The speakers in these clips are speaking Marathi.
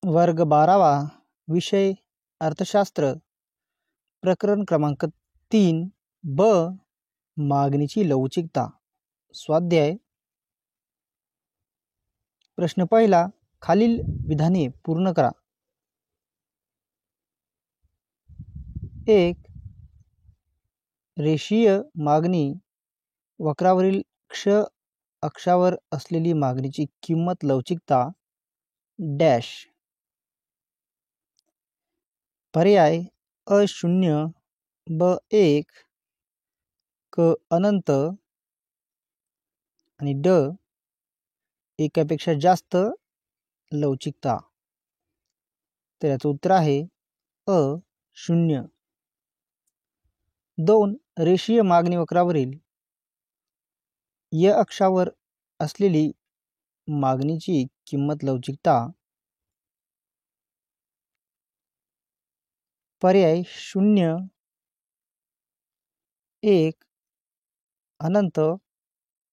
वर्ग 12वा विषय अर्थशास्त्र प्रकरण क्रमांक 3 ब मागणीची लवचिकता स्वाध्याय प्रश्न पहिला खालील विधाने पूर्ण करा. 1. रेषीय मागणी वक्रावरील क्ष अक्षावर असलेली मागणीची किंमत लवचिकता डॅश. पर्याय अ शून्य, ब 1, क अनंत आणि ड एकापेक्षा जास्त लवचिकता. तर याचं उत्तर आहे अ शून्य. 2. रेषीय मागणी वक्रावरील य अक्षावर असलेली मागणीची किंमत लवचिकता. पर्याय 0, 1, अनंत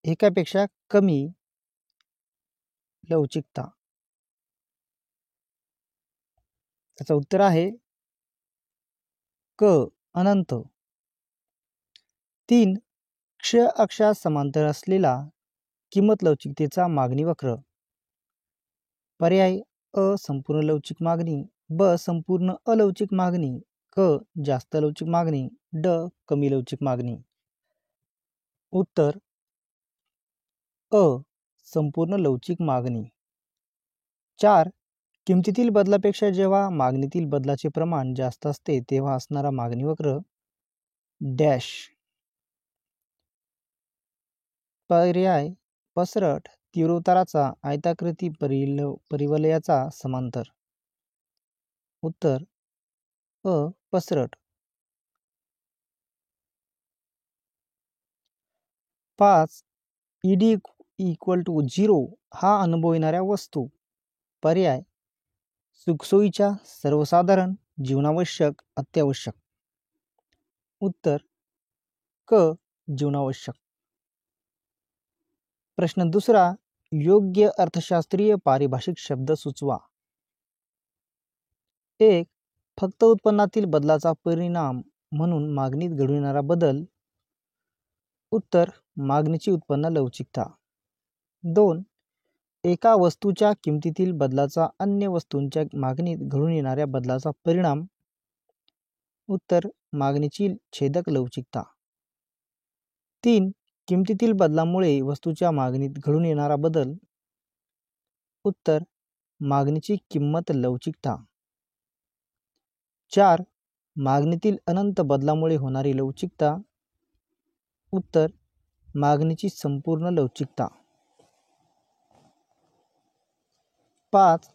एकापेक्षा कमी लवचिकता. त्याचं उत्तर आहे क अनंत. 3. क्ष अक्षा समांतर असलेला किंमत लवचिकतेचा मागणी वक्र. पर्याय अ संपूर्ण लवचिक मागणी, ब संपूर्ण अलवचिक मागणी, क जास्त लवचिक मागणी, ड कमी लवचिक मागणी. उत्तर अ संपूर्ण लवचिक मागणी. 4. किमतीतील बदलापेक्षा जेव्हा मागणीतील बदलाचे प्रमाण जास्त असते तेव्हा असणारा मागणी वक्र डॅश. पर्याय पसरट तीव्र-उताराचा आयताकृती परिवलयाचा समांतर. उत्तर अ पसरट. 5. ईडी इक्वल टू 0 हा अनुभव येणाऱ्या वस्तू. पर्याय सुखसोयीच्या, सर्वसाधारण, जीवनावश्यक, अत्यावश्यक. उत्तर क जीवनावश्यक. प्रश्न दुसरा योग्य अर्थशास्त्रीय पारिभाषिक शब्द सुचवा. 1. फक्त उत्पन्नातील बदलाचा परिणाम म्हणून मागणीत घडून येणारा बदल. उत्तर मागणीची उत्पन्न लवचिकता. 2. एका वस्तूच्या किमतीतील बदलाचा अन्य वस्तूंच्या मागणीत घडून येणाऱ्या बदलाचा परिणाम. उत्तर मागणीची छेदक लवचिकता. 3. किमतीतील बदलामुळे वस्तूच्या मागणीत घडून येणारा बदल. उत्तर मागणीची किंमत लवचिकता. 4. मागणीतील अनंत बदलामुळे होणारी लवचिकता. उत्तर मागणीची संपूर्ण लवचिकता. 5.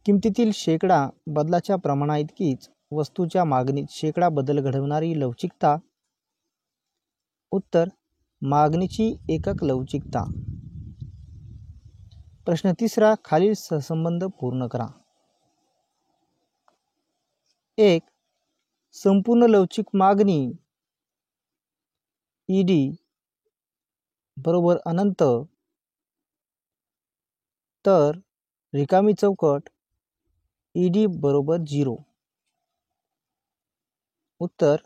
किमतीतील शेकडा बदलाच्या प्रमाणाइतकीच वस्तूच्या मागणीत शेकडा बदल घडवणारी लवचिकता. उत्तर मागणीची एकक लवचिकता. प्रश्न तिसरा खालील सहसंबंध पूर्ण करा. 1. संपूर्ण लवचिक मागणी ईडी बरोबर अनंत तर रिकामी चौकट ईडी बरोबर 0. उत्तर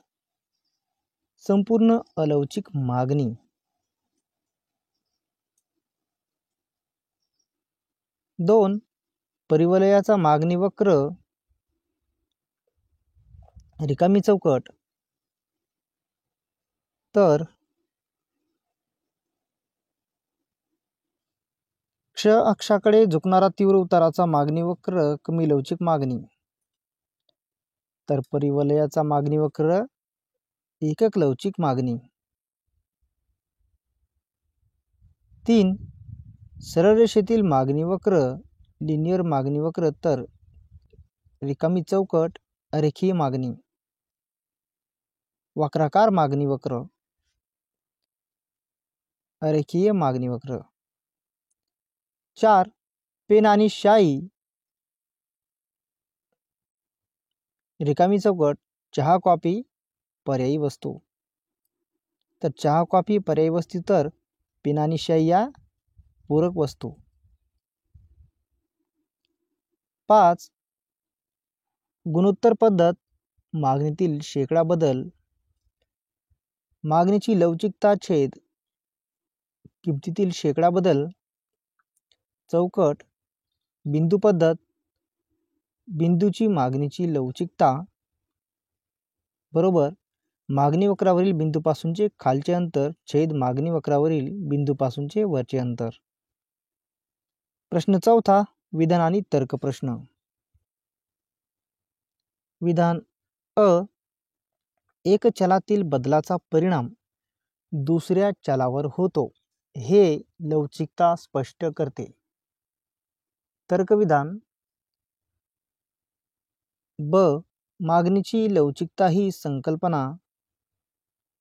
संपूर्ण अलवचिक मागणी. 2. परिवलयाचा मागणी वक्र रिकामी चौकट तर क्ष अक्षाकडे झुकणारा तीव्र उताराचा मागणी वक्र कमी लवचिक मागणी. तर परिवलयाचा मागणी वक्र एकक लवचिक मागणी. 3. सरळ रेषेतील मागणी वक्र लिनियर मागणी वक्र तर रिकामी चौकट अरेखीय मागणी. वक्राकार मागणी वक्र अरेखीय मागणी वक्र. 4. पेन आणि शाई रिकामी चौकट चहा कॉफी पर्यायी वस्तू. तर चहा कॉफी पर्यायी वस्तू तर पेन आणि शाई या पूरक वस्तू. 5. गुणोत्तर पद्धत, मागणीतील शेकडा बदल, मागणीची लवचिकता छेद किमतीतील शेकडा बदल, चौकट, बिंदू पद्धत, बिंदूची मागणीची लवचिकता बरोबर मागणी वक्रावरील बिंदूपासूनचे खालचे अंतर छेद मागणी वक्रावरील बिंदूपासूनचे वरचे अंतर. प्रश्न चौथा, विधान आणि तर्क प्रश्न. विधान अ, एक चलातील बदलाचा परिणाम दुसऱ्या चलावर होतो हे लवचिकता स्पष्ट करते. तर्कविधान ब, मागणीची लवचिकता ही संकल्पना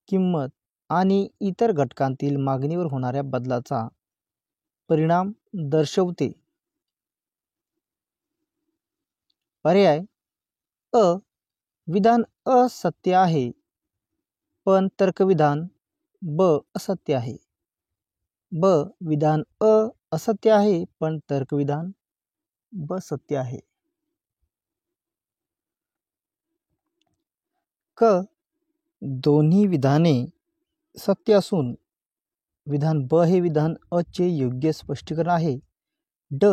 किंमत आणि इतर घटकांतील मागणीवर होणाऱ्या बदलाचा परिणाम दर्शवते. पर्याय अ, विधान अ सत्य आहे पण तर्कविधान ब असत्य आहे. ब, विधान अ असत्य आहे पण तर्कविधान ब सत्य आहे. क, दोन्ही विधाने सत्य असून विधान ब हे विधान अ चे योग्य स्पष्टीकरण आहे. ड,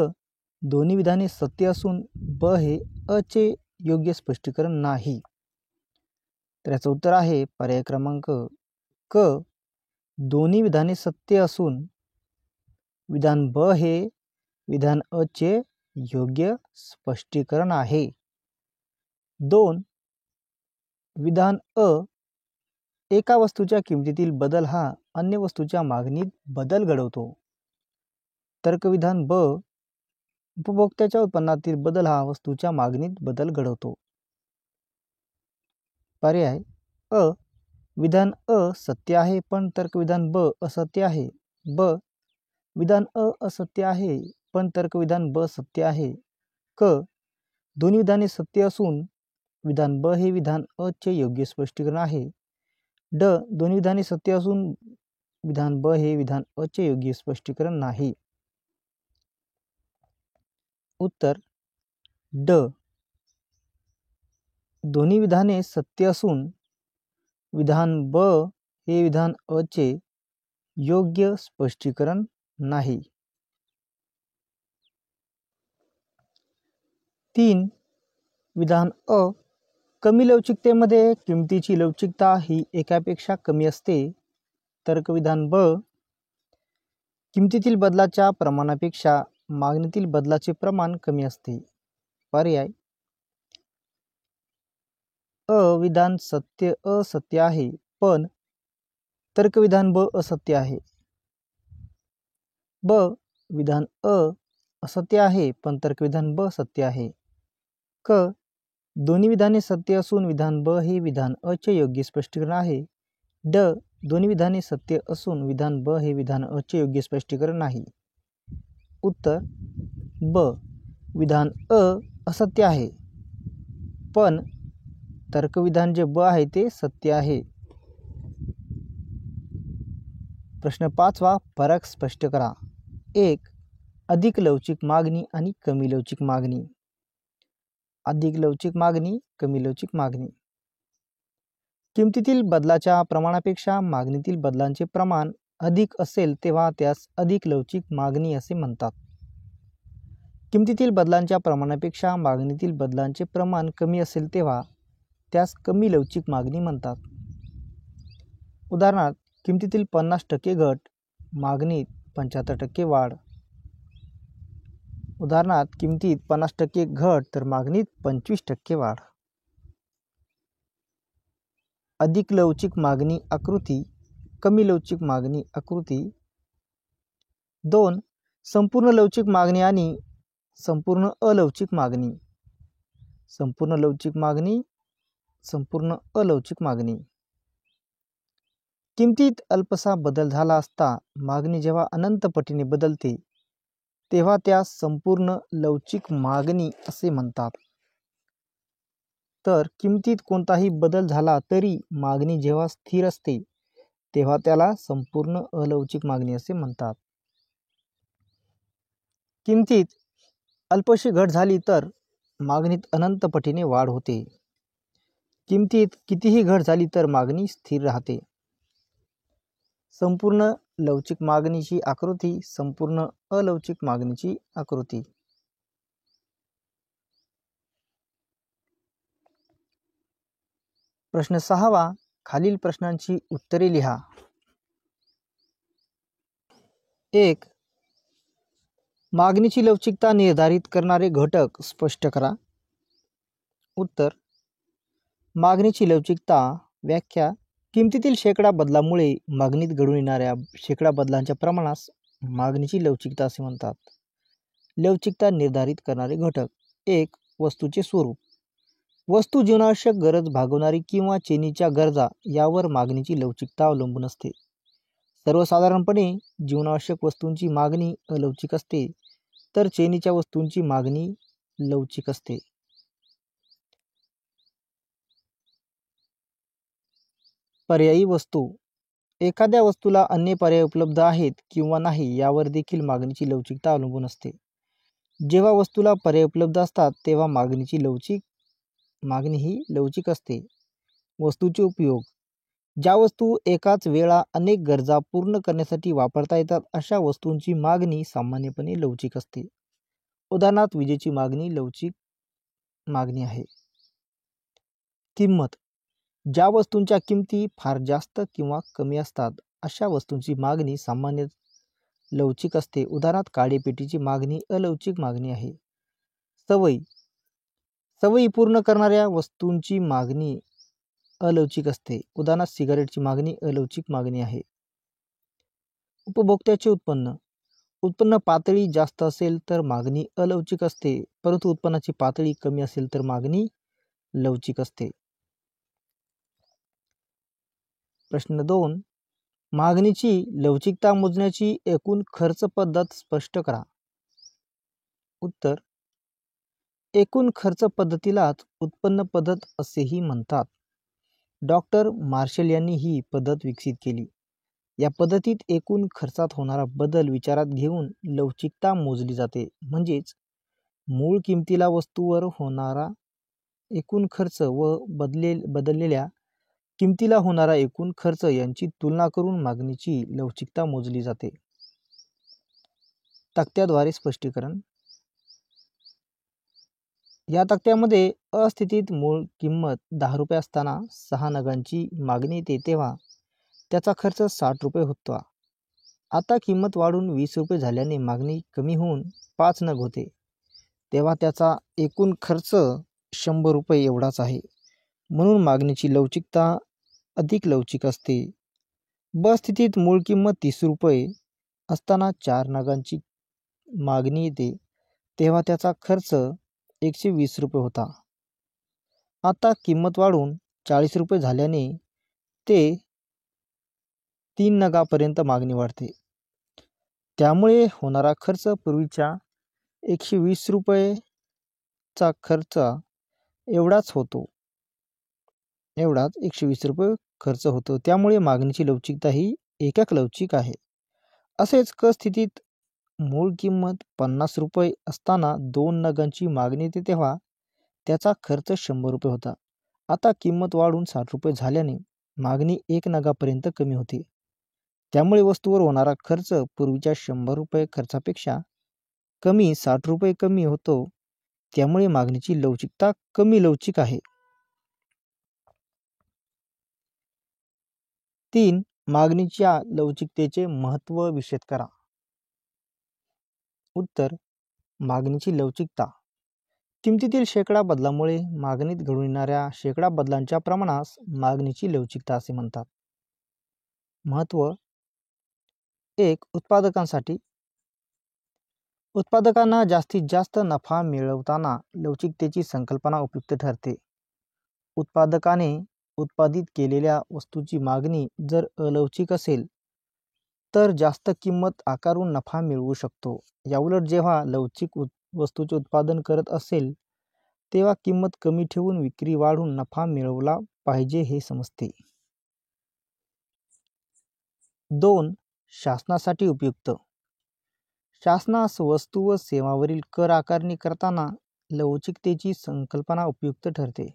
दोन्ही विधाने सत्य असून ब हे अ चे योग्य स्पष्टीकरण नाही. तर याचं उत्तर आहे पर्याय क्रमांक क, दोन्ही विधाने सत्य असून विधान ब हे विधान अ चे योग्य स्पष्टीकरण आहे. 2, विधान अ, एका वस्तूच्या किमतीतील बदल हा अन्य वस्तूच्या मागणीत बदल घडवतो. तर्कविधान ब, उपभोक्त्याच्या उत्पन्नातील बदल हा वस्तूच्या मागणीत बदल घडवतो. पर्याय अ, विधान अ सत्य आहे पण तर्कविधान ब असत्य आहे. ब, विधान अ असत्य आहे पण तर्कविधान ब सत्य आहे. क, दोन्ही विधाने सत्य असून विधान ब हे विधान अ चे योग्य स्पष्टीकरण आहे. ड, दोन्ही विधाने सत्य असून विधान ब हे विधान अ चे योग्य स्पष्टीकरण नाही. उत्तर ड, दोन्ही विधाने सत्य असून विधान ब हे विधान अ चे योग्य स्पष्टीकरण नाही. 3, विधान अ, कमी लवचिकतेमध्ये किमतीची लवचिकता ही एकापेक्षा कमी असते. तर्कविधान ब, किमतीतील बदलाच्या प्रमाणापेक्षा मागणीतील बदलाचे प्रमाण कमी असते. पर्याय अ, विधान असत्य आहे पण तर्कविधान ब असत्य आहे. ब, विधान अ असत्य आहे पण तर्कविधान ब सत्य आहे. क, दोन्ही विधाने सत्य असून विधान ब हे विधान अ चे योग्य स्पष्टीकरण आहे. ड, दोन्ही विधाने सत्य असून विधान ब हे विधान अ चे योग्य स्पष्टीकरण नाही. उत्तर ब, विधान अ असत्य आहे पण तर्कविधान जे ब आहे ते सत्य आहे. प्रश्न 5वा, फरक स्पष्ट करा. 1, अधिक लवचिक मागणी आणि कमी लवचिक मागणी. अधिक लवचिक मागणी, कमी लवचिक मागणी. किमतीतील बदलाच्या प्रमाणापेक्षा मागणीतील बदलांचे प्रमाण अधिक असेल तेव्हा त्यास अधिक लवचिक मागणी असे म्हणतात. किमतीतील बदलांच्या प्रमाणापेक्षा मागणीतील बदलांचे प्रमाण कमी असेल तेव्हा त्यास कमी लवचिक मागणी म्हणतात. उदाहरणार्थ, किमतीतील 50% घट, मागणीत 75% वाढ. उदाहरणार्थ, किमतीत 50% घट तर मागणीत 25% वाढ. अधिक लवचिक मागणी आकृती, कमी लवचिक मागणी आकृती. 2, संपूर्ण लवचिक मागणी आणि संपूर्ण अलवचिक मागणी. संपूर्ण लवचिक मागणी, संपूर्ण अलवचिक मागणी. किमतीत अल्पसा बदल झाला असता मागणी जेव्हा अनंत पटीने बदलते तेव्हा त्यास संपूर्ण लवचिक मागणी असे म्हणतात. तर किमतीत कोणताही बदल झाला तरी मागणी जेव्हा स्थिर असते तेव्हा त्याला संपूर्ण अलवचिक मागणी असे म्हणतात. किमतीत अल्पशी घट झाली तर मागणीत अनंत पटीने वाढ होते. किमतीत कितीही घट झाली तर मागणी स्थिर राहते. संपूर्ण लवचिक मागणीची आकृती, संपूर्ण अलवचिक मागणीची आकृती. प्रश्न 6वा, खालील प्रश्नांची उत्तरे लिहा. 1. मागणीची लवचिकता निर्धारित करणारे घटक स्पष्ट करा. उत्तर. मागणीची लवचिकता व्याख्या: किमतीतील शेकडा बदलामुळे मागणीत घडून येणाऱ्या शेकडा बदलांच्या प्रमाणास मागणीची लवचिकता असे म्हणतात. लवचिकता निर्धारित करणारे घटक. 1. वस्तूचे स्वरूप. वस्तू जीवनावश्यक गरज भागवणारी किंवा चैनीच्या गरजा यावर मागणीची लवचिकता अवलंबून असते. सर्वसाधारणपणे जीवनावश्यक वस्तूंची मागणी अलवचिक असते, तर चैनीच्या वस्तूंची मागणी लवचिक असते. पर्यायी वस्तू. एखाद्या वस्तूला अन्य पर्याय उपलब्ध आहेत किंवा नाही यावर देखील मागणीची लवचिकता अवलंबून असते. जेव्हा वस्तूला पर्याय उपलब्ध असतात तेव्हा मागणी ही लवचिक असते. वस्तूचे उपयोग. ज्या वस्तू एकाच वेळा अनेक गरजा पूर्ण करण्यासाठी वापरता येतात अशा वस्तूंची मागणी सामान्यपणे लवचिक असते. उदाहरणार्थ विजेची मागणी लवचिक मागणी आहे. किंमत. ज्या वस्तूंच्या किमती फार जास्त किंवा कमी असतात अशा वस्तूंची मागणी सामान्य लवचिक असते. उदाहरणार्थ काळी पेटीची मागणी अलवचिक मागणी आहे. सवयी. सवयी पूर्ण करणाऱ्या वस्तूंची मागणी अलवचिक असते. उदाहरणार्थ सिगारेटची मागणी अलवचिक मागणी आहे. उपभोक्त्याचे उत्पन्न. उत्पन्न पातळी जास्त असेल तर मागणी अलवचिक असते, परंतु उत्पन्नाची पातळी कमी असेल तर मागणी लवचिक असते. प्रश्न 2. मागणीची लवचिकता मोजण्याची एकूण खर्च पद्धत स्पष्ट करा. उत्तर. एकूण खर्च पद्धतीलाच उत्पन्न पद्धत असेही म्हणतात. डॉक्टर मार्शल यांनी ही पद्धत विकसित केली. या पद्धतीत एकूण खर्चात होणारा बदल विचारात घेऊन लवचिकता मोजली जाते. म्हणजेच मूळ किमतीला वस्तूवर होणारा एकूण खर्च व बदललेल्या किमतीला होणारा एकूण खर्च यांची तुलना करून मागणीची लवचिकता मोजली जाते. तक्त्याद्वारे स्पष्टीकरण. या तक्त्यामध्ये अस्थितीत मूळ किंमत 10 रुपये असताना 6 नगांची मागणी येते तेव्हा त्याचा खर्च 60 रुपये होता. आता किंमत वाढून 20 रुपये झाल्याने मागणी कमी होऊन 5 नग होते, तेव्हा त्याचा एकूण खर्च 100 रुपये एवढाच आहे. म्हणून मागणीची लवचिकता अधिक लवचिक असते. ब स्थितीत मूळ किंमत 30 रुपये असताना 4 नगांची मागणी येते तेव्हा त्याचा खर्च 120 रुपये होता. आता किंमत वाढून 40 रुपये झाल्याने ते 3 नगापर्यंत मागणी वाढते. त्यामुळे होणारा खर्च पूर्वीच्या 120 रुपयेचा खर्च एवढाच 120 रुपये खर्च होतो. त्यामुळे मागणीची लवचिकता ही एकक लवचिक आहे. असेच क स्थितीत मूळ किंमत 50 रुपये असताना 2 नगांची मागणी येते तेव्हा त्याचा खर्च 100 रुपये होता. आता किंमत वाढून 60 रुपये झाल्याने मागणी 1 नगापर्यंत कमी होते. त्यामुळे वस्तूवर होणारा खर्च पूर्वीच्या 100 रुपये खर्चापेक्षा कमी 60 रुपये कमी होतो. त्यामुळे मागणीची लवचिकता कमी लवचिक आहे. 3. मागणीच्या लवचिकतेचे महत्त्व विशद करा. उत्तर. मागणीची लवचिकता. किमतीतील शेकडा बदलामुळे मागणीत घडून येणाऱ्या शेकडा बदलांच्या प्रमाणास मागणीची लवचिकता असे म्हणतात. महत्त्व. 1. उत्पादकांसाठी. उत्पादकांना जास्तीत जास्त नफा मिळवताना लवचिकतेची संकल्पना उपयुक्त ठरते. उत्पादकाने उत्पादित केलेल्या वस्तूची मागणी जर अलवचिक असेल तर जास्त किंमत आकारून नफा मिळवू शकतो. याउलट जेव्हा लवचिक वस्तूचे उत्पादन करत असेल तेव्हा किंमत कमी ठेवून विक्री वाढवून नफा मिळवला पाहिजे हे समजते. 2. शासनासाठी उपयुक्त. शासनास वस्तू व सेवावरील कर आकारणी करताना लवचिकतेची संकल्पना उपयुक्त ठरते.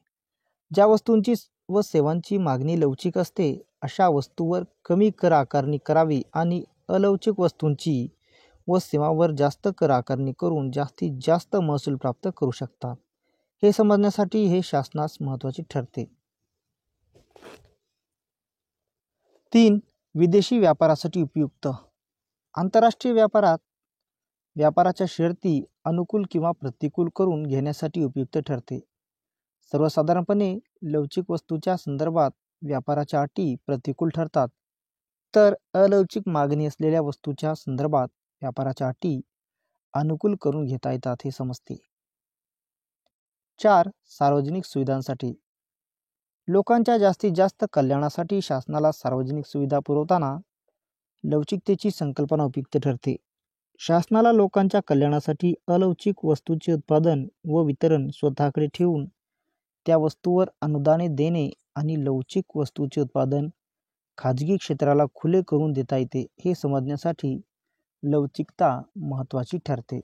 ज्या वस्तूंची व सेवांची मागणी लवचिक असते अशा वस्तूवर कमी कर आकारणी करावी आणि अलवचिक वस्तूंची व सेवांवर जास्त कर आकारणी करून जास्तीत जास्त महसूल प्राप्त करू शकतात. हे समजण्यासाठी हे शासनास महत्त्वाचे ठरते. 3. विदेशी व्यापारासाठी उपयुक्त. आंतरराष्ट्रीय व्यापारात व्यापाराच्या शर्ती अनुकूल किंवा प्रतिकूल करून घेण्यासाठी उपयुक्त ठरते. सर्वसाधारणपणे लवचिक वस्तूच्या संदर्भात व्यापाराच्या अटी प्रतिकूल ठरतात, तर अलवचिक मागणी असलेल्या वस्तूच्या संदर्भात व्यापाराच्या अटी अनुकूल करून घेता येतात हे समजते. 4. सार्वजनिक सुविधांसाठी. लोकांच्या जास्तीत जास्त कल्याणासाठी शासनाला सार्वजनिक सुविधा पुरवताना लवचिकतेची संकल्पना उपयुक्त ठरते. शासनाला लोकांच्या कल्याणासाठी अलवचिक वस्तूंचे उत्पादन व वितरण स्वतःकडे ठेवून त्या वस्तूवर अनुदाने देणे आणि लवचिक वस्तूचे उत्पादन खाजगी क्षेत्राला खुले करून देता येते हे समजण्यासाठी लवचिकता महत्त्वाची ठरते.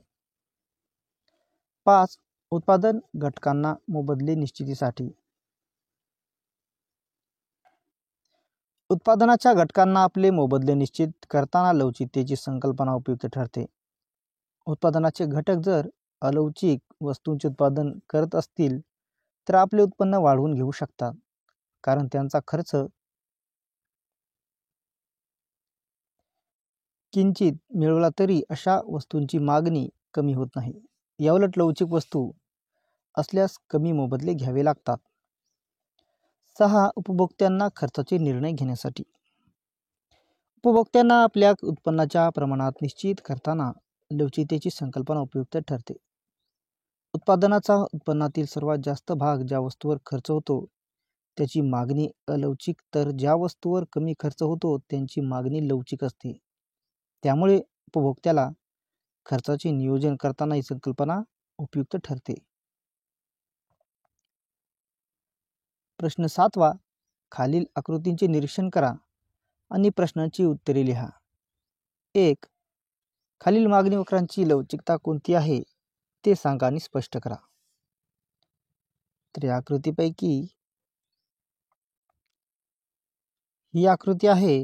5. उत्पादन घटकांना मोबदले निश्चितीसाठी. उत्पादनाच्या घटकांना आपले मोबदले निश्चित करताना लवचिकतेची संकल्पना उपयुक्त ठरते. उत्पादनाचे घटक जर अलवचिक वस्तूंचे उत्पादन करत असतील तर आपले उत्पन्न वाढवून घेऊ शकतात, कारण त्यांचा खर्च किंचित मिळवला तरी अशा वस्तूंची मागणी कमी होत नाही. याउलट लवचिक वस्तू असल्यास कमी मोबदले घ्यावे लागतात. 6. उपभोक्त्यांना खर्चाचे निर्णय घेण्यासाठी. उपभोक्त्यांना आपल्या उत्पन्नाच्या प्रमाणात निश्चित करताना लवचिकतेची संकल्पना उपयुक्त ठरते. उत्पादनाचा उत्पन्नातील सर्वात जास्त भाग ज्या वस्तूवर खर्च होतो त्याची मागणी अलवचिक, तर ज्या वस्तूवर कमी खर्च होतो त्यांची मागणी लवचिक असते. त्यामुळे उपभोक्त्याला खर्चाचे नियोजन करताना ही संकल्पना उपयुक्त ठरते. प्रश्न 7. खालील आकृतींचे निरीक्षण करा आणि प्रश्नांची उत्तरे लिहा. 1. खालील मागणी वक्रांची लवचिकता कोणती आहे ते सांगा आणि स्पष्ट करा. तर या आकृतीपैकी ही आकृती आहे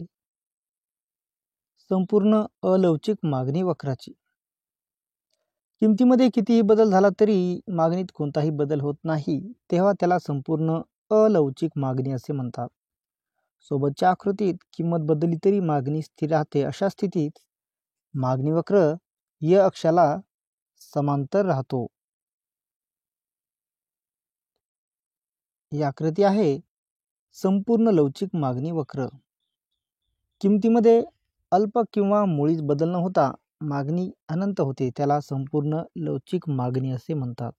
संपूर्ण अलवचिक मागणी वक्राची. किमतीमध्ये कितीही बदल झाला तरी मागणीत कोणताही बदल होत नाही तेव्हा त्याला संपूर्ण अलवचिक मागणी असे म्हणतात. सोबतच्या आकृतीत किंमत बदलली तरी मागणी स्थिर राहते अशा स्थितीत मागणी वक्र य अक्षाला समांतर राहतो. ही आकृती आहे संपूर्ण लवचिक मागणी वक्र. किमतीमध्ये अल्प किंवा मुळीच बदल न होता मागणी अनंत होते त्याला संपूर्ण लवचिक मागणी असे म्हणतात.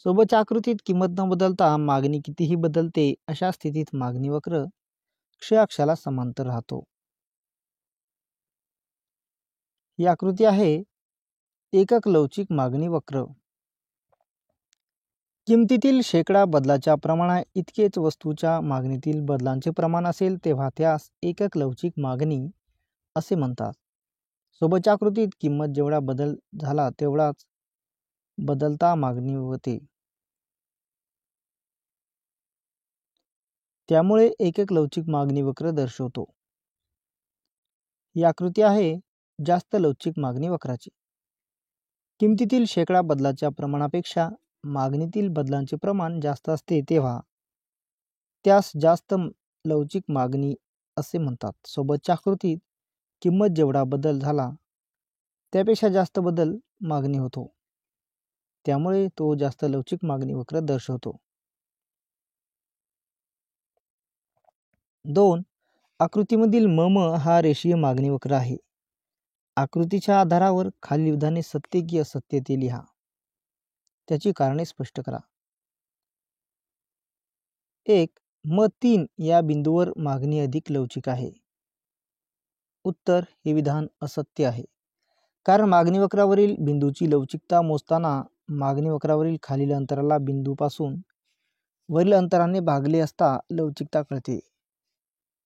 सोबतच्या आकृतीत किंमत न बदलता मागणी कितीही बदलते अशा स्थितीत मागणी वक्र क्ष अक्षाला समांतर राहतो. ही आकृती आहे एकक लवचिक मागणी वक्र. किमतीतील शेकडा बदलाच्या प्रमाणा इतकेच वस्तूच्या मागणीतील बदलांचे प्रमाण असेल तेव्हा त्यास एकक लवचिक मागणी असे म्हणतात. सोबतच्या आकृतीत किंमत जेवढा बदल झाला तेवढाच बदलता मागणी होते, त्यामुळे एकक लवचिक मागणी वक्र दर्शवतो. ही आकृती आहे जास्त लवचिक मागणी वक्राची. किमतीतील शेकडा बदलाच्या प्रमाणापेक्षा मागणीतील बदलांचे प्रमाण जास्त असते तेव्हा त्यास जास्त लवचिक मागणी असे म्हणतात. सोबतच्या आकृतीत किंमत जेवढा बदल झाला त्यापेक्षा जास्त बदल मागणी होतो, त्यामुळे तो जास्त लवचिक मागणी वक्र दर्शवतो. 2. आकृतीमधील म हा रेषीय मागणी वक्र आहे. आकृतीच्या आधारावर खालील विधाने सत्य की असत्य ते लिहा. त्याची कारणे स्पष्ट करा. 1. म3 या बिंदूवर मागणी अधिक लवचिक आहे. उत्तर हे विधान असत्य आहे, कारण मागणी वक्रावरील बिंदूची लवचिकता मोजताना मागणी वक्रावरील खालील अंतराला बिंदूपासून वरील अंतराने भागले असता लवचिकता कळते.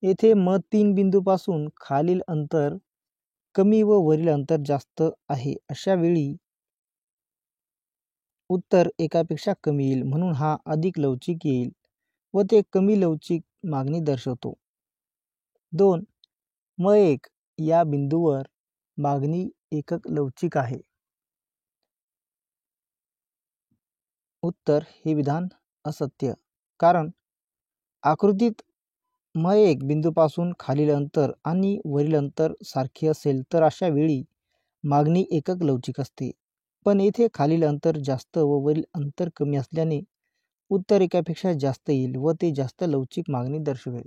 येथे म3 बिंदूपासून खालील अंतर कमी व वरील अंतर जास्त आहे. अशा वेळी उत्तर एकापेक्षा कमी येईल म्हणून हा अधिक लवचिक येईल व ते कमी लवचिक मागणी दर्शवतो. 2. म1 या बिंदूवर मागणी एकक लवचिक आहे. उत्तर हे विधान असत्य, कारण आकृतीत म1 बिंदूपासून खालील अंतर आणि वरील अंतर सारखे असेल तर अशा वेळी मागणी एकक लवचिक असते. पण येथे खालील अंतर जास्त व वरील अंतर कमी असल्याने उत्तर एकापेक्षा जास्त येईल व ते जास्त लवचिक मागणी दर्शवेल.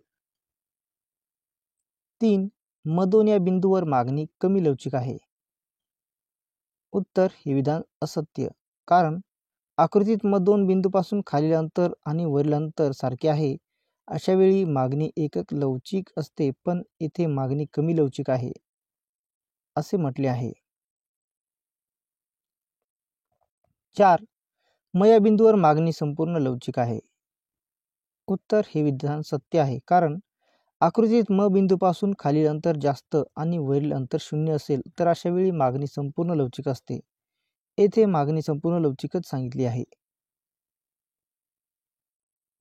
3. म2 या बिंदूवर मागणी कमी लवचिक आहे. उत्तर हे विधान असत्य, कारण आकृतीत म2 बिंदूपासून खालील अंतर आणि वरील अंतर सारखे आहे. अशा वेळी मागणी एकक लवचिक असते, पण येथे मागणी कमी लवचिक आहे असे म्हटले आहे. 4. म या बिंदूवर मागणी संपूर्ण लवचिक आहे. उत्तर हे विधान सत्य आहे, कारण आकृतीत म बिंदूपासून खालील अंतर जास्त आणि वरील अंतर 0 असेल तर अशा वेळी मागणी संपूर्ण लवचिक असते. येथे मागणी संपूर्ण लवचिकच सांगितली आहे.